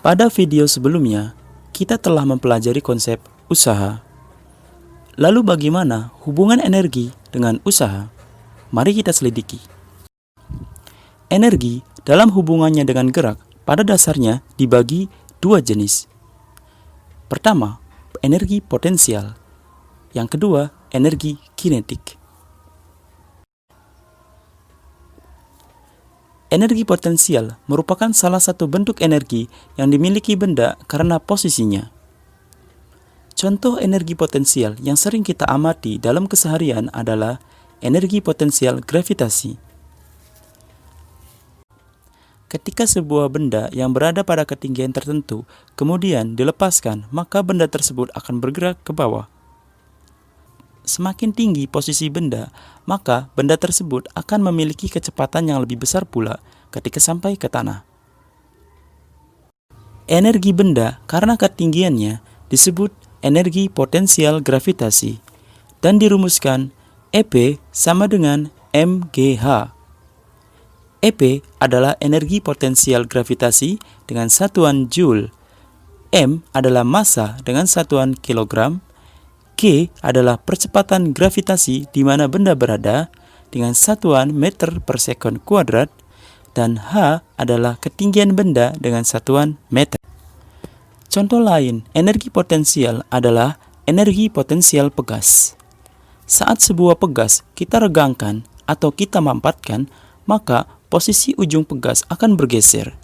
Pada video sebelumnya, kita telah mempelajari konsep usaha. Lalu bagaimana hubungan energi dengan usaha? Mari kita selidiki. Energi dalam hubungannya dengan gerak pada dasarnya dibagi dua jenis. Pertama, energi potensial. Yang kedua, energi kinetik. Energi potensial merupakan salah satu bentuk energi yang dimiliki benda karena posisinya. Contoh energi potensial yang sering kita amati dalam keseharian adalah energi potensial gravitasi. Ketika sebuah benda yang berada pada ketinggian tertentu kemudian dilepaskan, maka benda tersebut akan bergerak ke bawah. Semakin tinggi posisi benda, maka benda tersebut akan memiliki kecepatan yang lebih besar pula ketika sampai ke tanah. Energi benda karena ketinggiannya disebut energi potensial gravitasi dan dirumuskan EP sama dengan mgh. EP adalah energi potensial gravitasi dengan satuan joule, M adalah massa dengan satuan kilogram, G adalah percepatan gravitasi di mana benda berada dengan satuan meter per sekon kuadrat, dan H adalah ketinggian benda dengan satuan meter. Contoh lain, energi potensial adalah energi potensial pegas. Saat sebuah pegas kita regangkan atau kita mampatkan, maka posisi ujung pegas akan bergeser.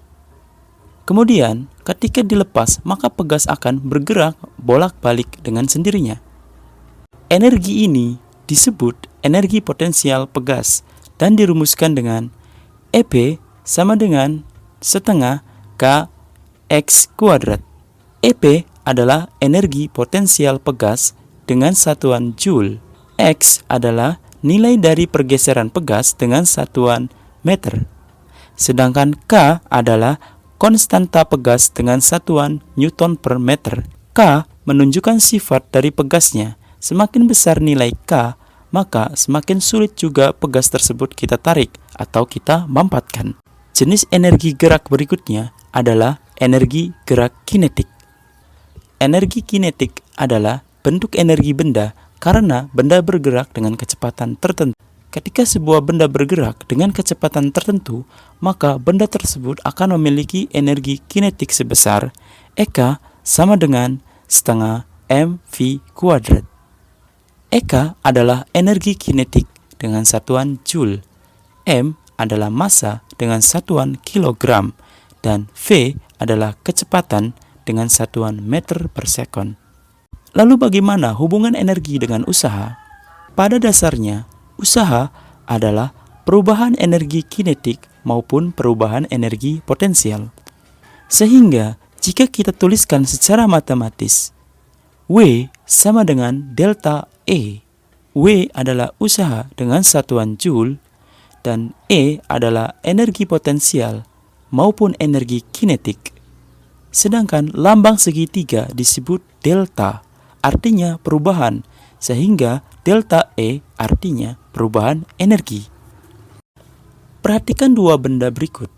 Kemudian, ketika dilepas, maka pegas akan bergerak bolak-balik dengan sendirinya. Energi ini disebut energi potensial pegas dan dirumuskan dengan EP sama dengan setengah kx kuadrat. EP adalah energi potensial pegas dengan satuan joule. X adalah nilai dari pergeseran pegas dengan satuan meter. Sedangkan K adalah konstanta pegas dengan satuan Newton per meter. K menunjukkan sifat dari pegasnya. Semakin besar nilai K, maka semakin sulit juga pegas tersebut kita tarik atau kita mampatkan. Jenis energi gerak berikutnya adalah energi gerak kinetik. Energi kinetik adalah bentuk energi benda karena benda bergerak dengan kecepatan tertentu. Ketika sebuah benda bergerak dengan kecepatan tertentu, maka benda tersebut akan memiliki energi kinetik sebesar EK sama dengan setengah mv kuadrat. EK adalah energi kinetik dengan satuan joule, M adalah massa dengan satuan kilogram, dan V adalah kecepatan dengan satuan meter per sekon. Lalu bagaimana hubungan energi dengan usaha? Pada dasarnya, usaha adalah perubahan energi kinetik maupun perubahan energi potensial. Sehingga jika kita tuliskan secara matematis, W sama dengan delta E. W adalah usaha dengan satuan joule dan E adalah energi potensial maupun energi kinetik. Sedangkan lambang segitiga disebut delta, artinya perubahan, sehingga delta E artinya perubahan energi. Perhatikan dua benda berikut.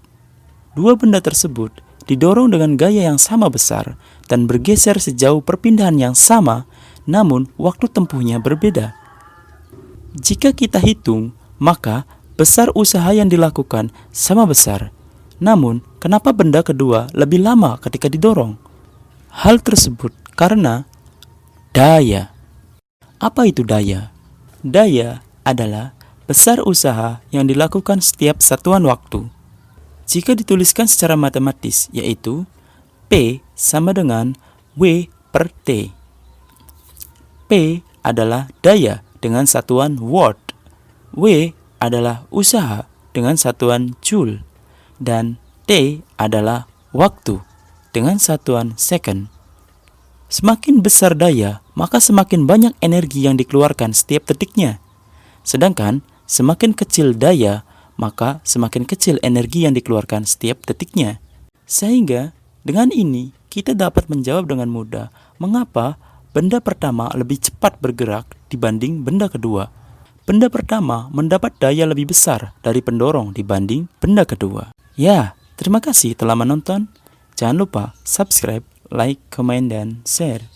Dua benda tersebut didorong dengan gaya yang sama besar dan bergeser sejauh perpindahan yang sama, namun waktu tempuhnya berbeda. Jika kita hitung, maka besar usaha yang dilakukan sama besar. Namun, kenapa benda kedua lebih lama ketika didorong? Hal tersebut karena daya. Apa itu daya? Daya adalah besar usaha yang dilakukan setiap satuan waktu. Jika dituliskan secara matematis, yaitu P sama dengan W per T. P adalah daya dengan satuan watt, W adalah usaha dengan satuan joule, dan T adalah waktu dengan satuan second. Semakin besar daya, maka semakin banyak energi yang dikeluarkan setiap detiknya. Sedangkan semakin kecil daya, maka semakin kecil energi yang dikeluarkan setiap detiknya. Sehingga dengan ini kita dapat menjawab dengan mudah mengapa benda pertama lebih cepat bergerak dibanding benda kedua. Benda pertama mendapat daya lebih besar dari pendorong dibanding benda kedua. Ya, terima kasih telah menonton. Jangan lupa subscribe, like, comment, dan share.